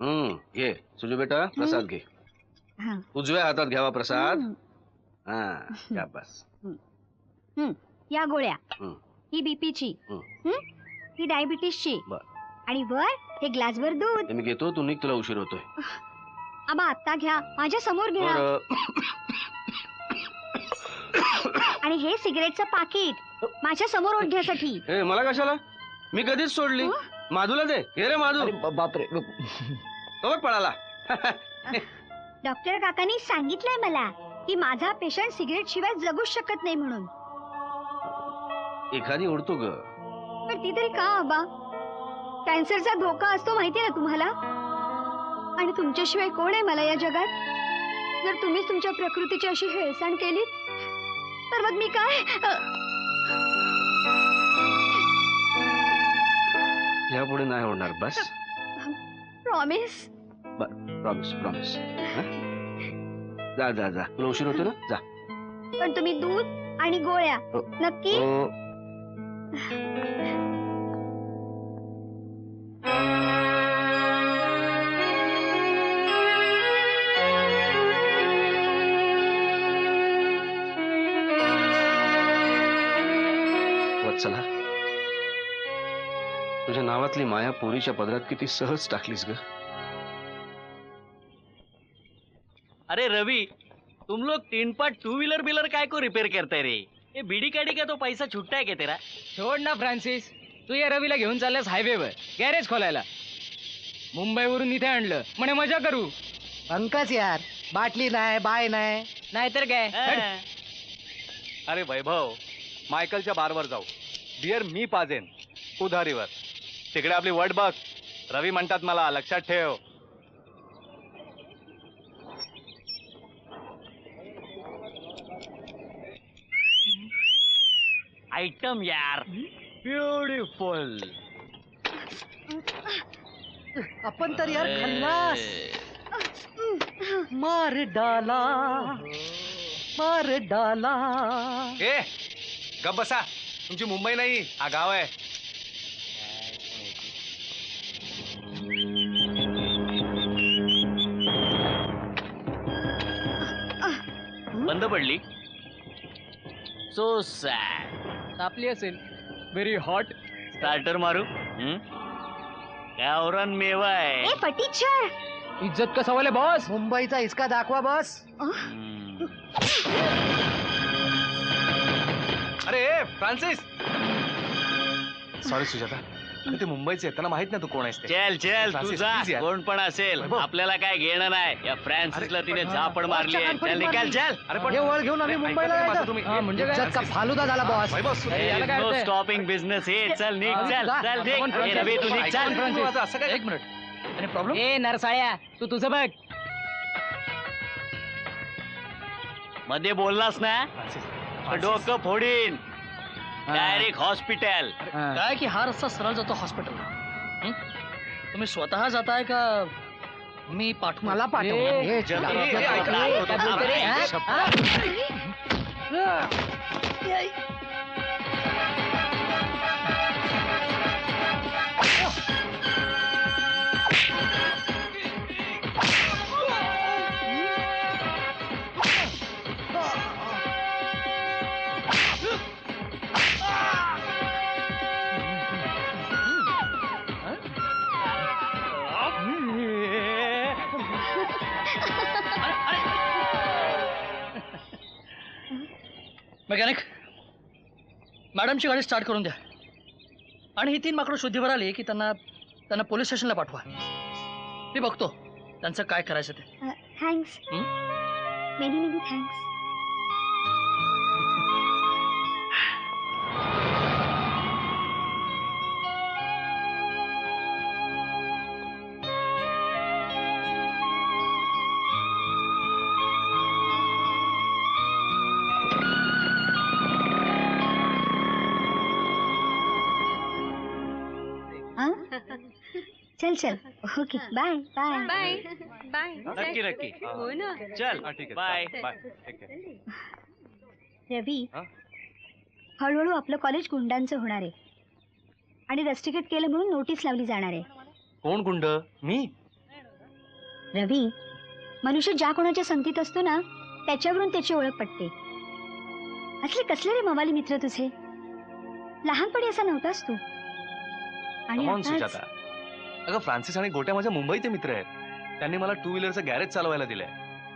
घे सुजू बेटा, प्रसाद घे. उजव्या हातात घ्यावा प्रसाद. हा बस. या गोळ्या, ही बीपीची, ही डायबिटीसची, आणि वर हे ग्लासभर दूध. मी घेतो, तू निघ, तुला उशीर होतोय. आबा आत्ता घ्या, माझ्या समोर घ्या. आणि हे सिगरेटचं पाकिट माझ्या समोर ओढण्यासाठी. मला कशाला? मी कधीच सोडली. माधूला दे. हे रे माधू. बापरे, तो पळाला. डॉक्टर काकांनी सांगितलंय मला की माझा पेशंट सिगरेट शिवाय जगूच शकत नाही म्हणून. एखादी ओढतो ग. पण ती तरी का आबा? कॅन्सरचा धोका असतो माहितीये ना तुम्हाला? आणि तुमच्याशिवाय कोण आहे मला या जगात? जर तुम्हीच तुमच्या प्रकृतीची अशी हेळसांड केली तर मग मी काय? यापुढे नाही होणार. बस. प्रॉमिस. Promise promise. जा जा जा, तुला उशीर होतो ना, जा. पण तुम्ही दूध आणि गोळ्या नक्की? वत्सला, तुझ्या नावातली माया पोरीच्या पदरात किती सहज टाकलीस ग. अरे रवि, तुम लोग 3 पार्ट 2 व्हीलर बिलर काय को रिपेयर करताय रे? ये बीडी काडी का तो पैसा छुट्टा है क्या तेरा? छोड ना फ्रान्सिस, तू या रवीला घेऊन चाललास हायवेवर गॅरेज खोलायला. मुंबईवरून इथे आणलं म्हणे मजा करू. पंकज यार, बाटली नाही, बाय नाही, नाहीतर काय. अरे वैभव, मायकलच्या बारवर जाऊ. बियर मी पाजेन उधारीवर. तिकडे आपली वट बघ. रवी म्हणतात मला, लक्षात ठेव. आइटम यार, ब्युटिफुल. आपण तर यार खल्लास. मार डाला, मार डाला. ए गप बसा, तुमची मुंबई नाही, हा गाव आहे. बंद पडली. So sad. तापली असेल. Very hot. स्टार्टर मारू. गावरान मेवा आहे. ए फटीचर, इज्जत का सवाल आहे बॉस. मुंबईचा हिसका दाखवा बॉस. अरे फ्रान्सिस. सॉरी सुजाता, ते मुंबईचे आहेत, त्यांना माहित नाही तू कोण आहेस ते. चल चल, फ्रान्सिस, तुझा please यार. कोण पण असेल, आपल्याला काय घेणं नाही. या फ्रान्सिसला तिने झापड मारली आहे. चल निकाल, चल. अरे पण हे वळ घेऊन आम्ही मुंबईला जायचं. तुम्ही म्हणजे काय? इज्जत का फालुदा झाला बॉस. याला काय नो अर्थ आहे? Stopping business. हे चल निघ, चल चल निघ. ए रवी, तू निघ, चल. असं काय? एक मिनिट. आणि प्रॉब्लेम? ए नरसाळ्या, तू तुझं बघ. मध्ये बोललास ना, तर डोकं फोडीन. Direct hospital. काय की हा रस्ता सरळ जातो हॉस्पिटलला. तुम्ही स्वतः जाताय का मी पाठवू? मला पाठव. हे चला. काय बोलते रे? मेकॅनिक, मॅडमची गाडी स्टार्ट करून द्या. आणि ही 3 माकडं शुद्धीवर आली की त्यांना पोलीस स्टेशनला पाठवा. मी बघतो त्यांचं काय करायचं ते. थँक्स. Many many thanks. चल चल. Okay, bye bye bye bye. नक्की नक्की. हो ना. चल ठीक आहे. बाय. बाय. ठीक आहे. रवी, हळूहळू आपलं कॉलेज गुंडांचं होणार आहे आणि रस्टिकेट केलं म्हणून नोटीस लावली जाणार आहे. कोण गुंड? मी? रवी, मनुष्य ज्या कोणाच्या संगतीत असतो ना त्याच्यावरून त्याची ओळख पटते. असले कसले रे मवाली मित्र तुझे? लहानपणी असा नव्हतास तू. आणि कमॉन आताच- सुजाता, अगं फ्रान्सिस आणि गोट्या माझ्या मुंबईचे मित्र आहेत. त्यांनी मला टू व्हीलरचं गॅरेज चालवायला दिलंय.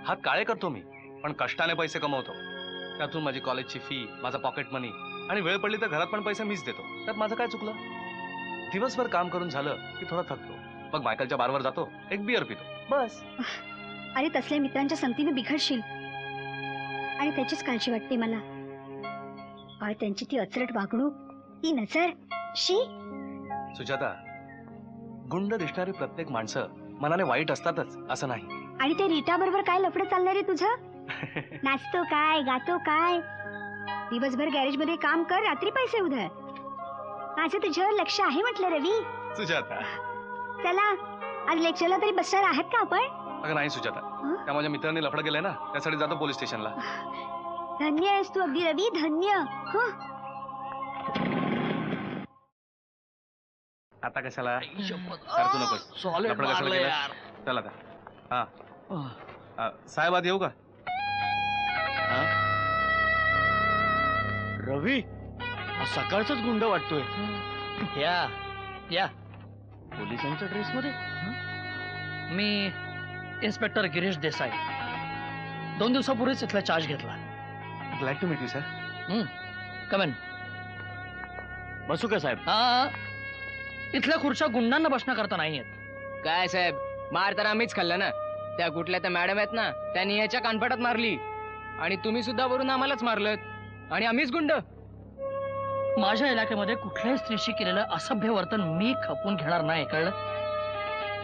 हात काळे करतो मी, पण कष्टाने पैसे कमवतो. त्यातून माझी कॉलेजची फी, माझा पॉकेट मनी, आणि वेळ पडली तर घरात पण पैसे मीच देतो. त्यात माझं काय चुकलं? दिवसभर काम करून झालं की थोडा थकतो, मग मायकलच्या बारवर जातो, एक बिअर पितो, बस. अरे तसल्या मित्रांच्या संगतीने बिघडशील आणि त्याचीच काळजी वाटते मला. काय त्यांची ती अचरट वागणूक, ती नजर, शी. सुजाता, गुंड दिसणारी प्रत्येक माणसं मनाने वाईट असतातच असं नाही. आणि ते रीटा बरोबर काय लफडं चालणार आहे तुझं? नाचतो काय, गातो काय? दिवसभर गॅरेज मध्ये काम कर, रात्री पैसे उधळ. माझं तुझ्यावर लक्ष आहे म्हटलं रवी. सुजाता, चला आज लेक्चरला तरी बसणार आहात का आपण? अगं नाही सुजाता, त्या माझ्या मित्रांनी लफडं केलंय ना, त्यासाठी जातो पोलीस स्टेशनला. धन्य आहेस तू अगदी रवी, धन्य. हं. आता कशाला सारखू नकोस. लफडं कशाला केलं? चला आता. हा साहेब, आत येऊ का? रवी, हा सकाळचाच गुंड वाटतोय. या या, पोलिसांच्या ड्रेस मध्ये. मी इन्स्पेक्टर गिरीश देसाई. 2 दिवसापूर्वीच इथला चार्ज घेतला. Glad to meet you sir. Come in. बसू का साहेब? हा, इथल्या खुर्च्या गुंडांना बसण्याकरता नाहीयेत. काय साहेब, मार तर आम्हीच खाल्ला ना. त्या कुठल्या त्या मॅडम आहेत ना, त्यांनी याच्या कानफटात मारली आणि तुम्ही सुद्धा वरून आम्हालाच मारलं आणि आम्हीच गुंड. माझ्या इलाक्यामध्ये कुठल्याही स्त्रीशी केलेलं असभ्य वर्तन मी खपून घेणार नाही, कळलं?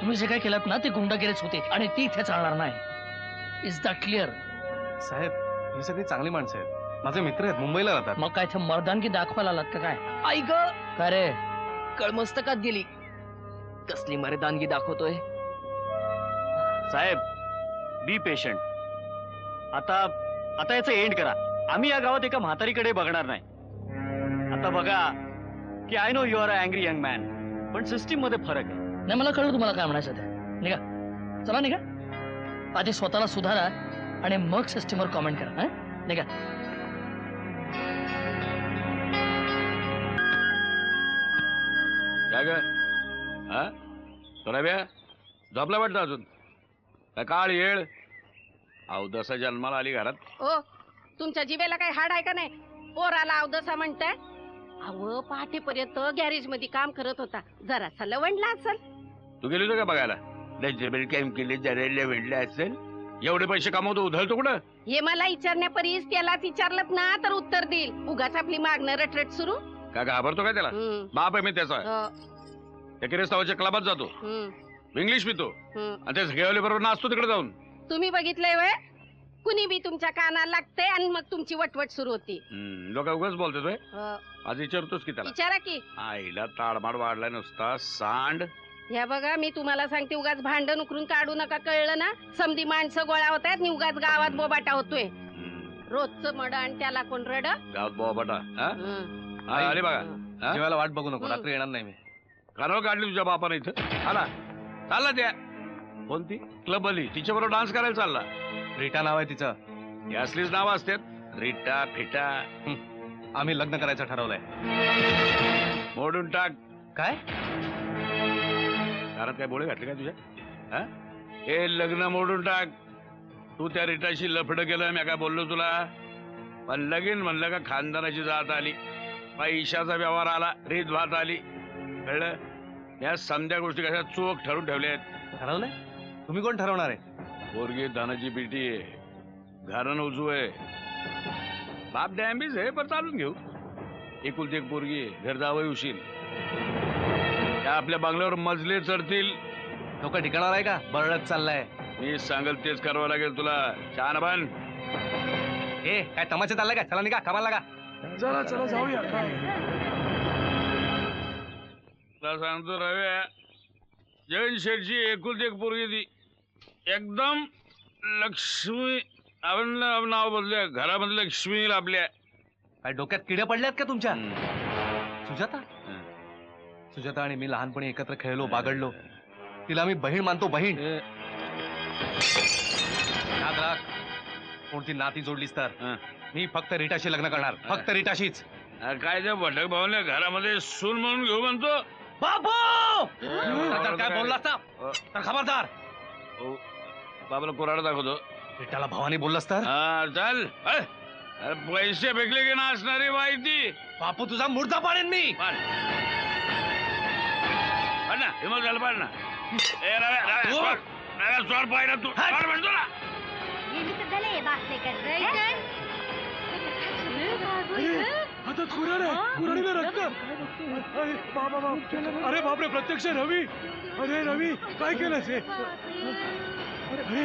तुम्ही जे काय केलं ना ते गुंडगिरीच होते आणि ती इथे चालणार नाही. Is that clear? साहेब, ही सगळी चांगली माणसं आहेत, माझे मित्र आहेत, मुंबईला राहतात. मग काय इथे मर्दानगी दाखवायला आलात का काय? आई ग, काय रे? कळमस्तकात गेली. कसली मर्दानगी दाखवतोय. साहेब, बी पेशंट. आता याचं एंड करा. आम्ही या गावात एका म्हातारीकडे बघणार नाही. आता बघा की I know you are a angry young man, पण सिस्टीम मध्ये फरक आहे. नाही, मला कळलं तुम्हाला काय म्हणायचं ते. निघा, चला निघा. आधी स्वतःला सुधारा आणि मग सिस्टीमवर कॉमेंट करा. हा, निघा. काय ग? हा सोनाब्या, झोपला वाटतं अजून? काय काळ येळ अवदसा जन्माला आली घरात? ओ, तुमच्या जिभेला काही हाड आहे का नाही? पोराला अवदसा म्हणताय? अहो, पहाटेपर्यंत गॅरेज मध्ये काम करत होता, जरासा लवंडला असेल. तू गेली होती का बघायला? डस्टबिन कॅम्प केले, जरेले वेडले असेल. एवढे पैसे कमवतो, उधळतो कुठं? हे मला विचारण्यापरीस त्यालाच विचारलत ना तर उत्तर देईल. उगाच आपली मागणं रटरट सुरू. काय घाबरतो काय त्याला? बाप आहे मी त्याचा. त्या किरेस्तावाच्या क्लबात जातो, इंग्लिश पितो आणि ते सगळ्या बरोबर नाचतो तिकडे जाऊन. तुम्ही बघितलंय वय? कुणी बी तुमच्या कानाला लागते आणि मग तुमची वटवट सुरू होती. लोक उगाच बोलतोय. आज विचारतोस की त्याला? विचारा की. आईला ताडमाड वाढलाय नुसता सांड. ह्या बघा, मी तुम्हाला सांगते, उगाच भांडण उकरून काढू नका, कळलं ना? समधी माणसं गोळा होत आहेत, उगाच गावात बोबाटा होतोय. रोजचं मड आणि त्याला कोण रड? गावात बोबाटा. अरे बघा, जेवायला वाट बघू नको, रात्री येणार नाही मी. कानावर काढली तुझ्या बापाने इथं. आला चालला त्या कोणती क्लब आली, तिच्या बरोबर डान्स करायला चालला. रीटा नाव आहे तिचं. ही असलीच नाव असतात, रिटा फिटा. आम्ही लग्न करायचं ठरवलंय. मोडून टाक. काय? घरात काय बोळे घातले काय तुझ्या? हा, हे लग्न मोडून टाक. तू त्या रिटाशी लफड केलं, मी काय बोललो तुला? पण लगीन म्हणलं का खानदानाची जात आली, पैशाचा व्यवहार आला, रीत भात आली, कळलं? या समध्या गोष्टी कशा चोख ठरवून ठेवल्या आहेत. ठरवलंय? तुम्ही कोण ठरवणार आहे? पोरगी धनाची पेटी आहे, घरानं उजू आहे, बाप डॅम्बीज आहे, पण चालून घेऊ. एकुलती एक पोरगी आहे, घर जावं उशील. त्या आपल्या बंगल्यावर मजले चढतील. लोक ठिकाणार आहे का? बरडत चाललाय. मी सांगल तेच करावं लागेल तुला. छान बन. ए, काय तमाशा चाललाय का? चला निघा, कामाला लागा. चला चला जाऊया. तुला सांगतो रव्या, जैन शेठची एकुलती एक पोरगी ती एकदम लक्ष्मी. आपण नाव बदलूया, घरामध्ये लक्ष्मी आपल्या. काय डोक्यात किड्या पडल्यात का तुमच्या? सुजाता, सुजाता आणि मी लहानपणी एकत्र खेळलो, बागडलो. तिला मी बहीण मानतो, बहीण. याद राख, कोणती नाती जोडलीस तर हं. मी फक्त रीटाशी लग्न करणार, फक्त रीटाशीच. काय ते भटक भाऊने घरामध्ये सून म्हणून घेऊ म्हणतो. बाबू जर काय बोललास ना तर खबरदार. बाबाला कोराडा दाखवतो. रीटाला भावानी बोललास तर हा चल. अरे पैसे फेकले की ना असणारी माहिती. बापू तुझा मुर्दा पाडेन मी. पाड ना हिमत झालं पाड ना. ए रव्या सोड पाहिजे तू पाड म्हणतो ना. हातात कुऱ्हाड आहे, कुऱ्हाडीला रक्त. अरे बापरे, प्रत्यक्ष रवी. अरे रवी काय केलंस हे? अरे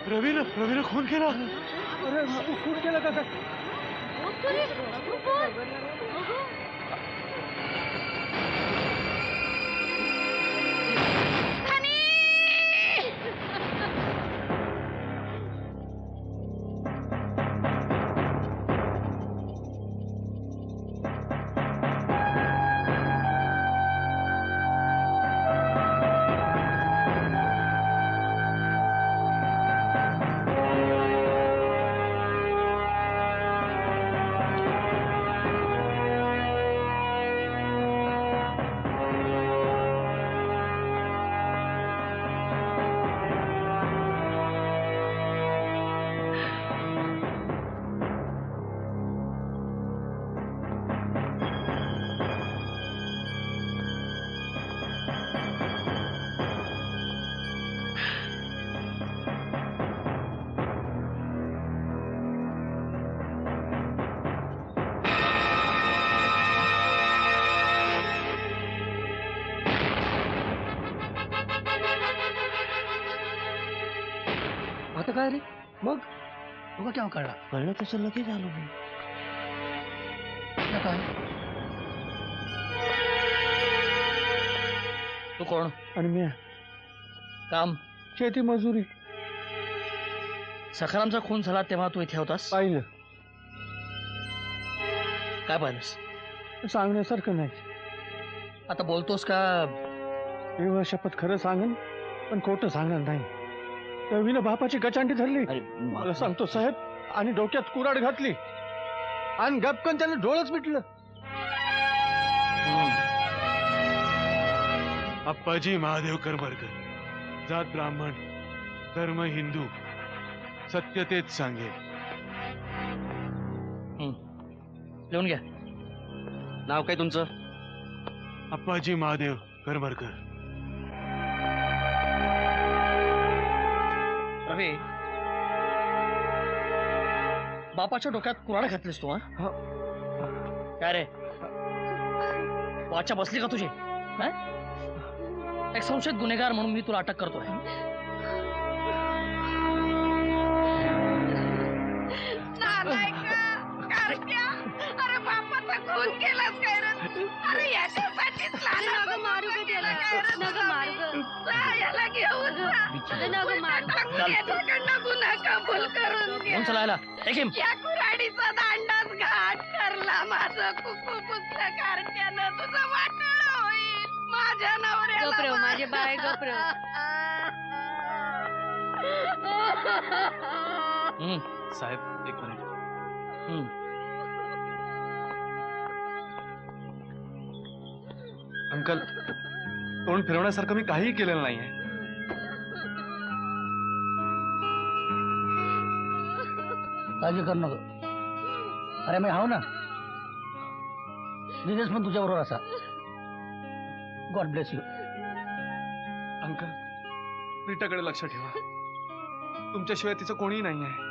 रवीनं खून केला. अरे खून केला का? आता काय रे मग तुला केव्हा कळला? कळलं तसं लगेच आलो मी. आता काय तू कोण आणि मी काम? शेती मजुरी. सखारामचा खून झाला तेव्हा तू इथे होतास? पाहिलं, काय पाहिलंस? सांगण्यासारखं नाही. आता बोलतोस का? देवा शपथ खरं सांगन पण खोटं सांगणार नाही. रवीनं बापाची गचांडी धरली. मला सांगतो साहेब, आणि डोक्यात कुऱ्हाड घातली आणि गपकन त्यानं डोळंच मिटलं. अप्पाजी महादेव करमरकर, जात ब्राह्मण, धर्म हिंदू, सत्य तेच सांगेल. लिहून घ्या. नाव काय तुमचं? अप्पाजी महादेव करमरकर. रवी, बापाच्या डोक्यात कुऱ्हाड घातलीस तू? हा काय रे, वाचा बसली का तुझी? एक संशयित गुन्हेगार म्हणून मी तुला अटक करतोय. अरे बापाचा खून केलास काय रे? अरे याच्यासाठीच मारू याला घेऊन याच्याकडनं गुन्हा कबूल करून घे. कोण चलायला? एकीम या कुऱ्हाडीचा दांडाच घाट करला माझं कुकू पुत्र कारट्यानं. तुझं वाटोळं होईल माझ्या नवऱ्याला. माझे बाय साहेब एक मिनिट. अंकल, तोंड फिरवण्यासारखं मी काहीही केलेलं नाहीये. काळजी करू नको. अरे मी हाव ना, दिनेश पण तुझ्या बरोबर असा. God bless you. अंकल, रीटाकडे लक्ष ठेवा. तुमच्याशिवाय तिचं कोणीही नाही आहे.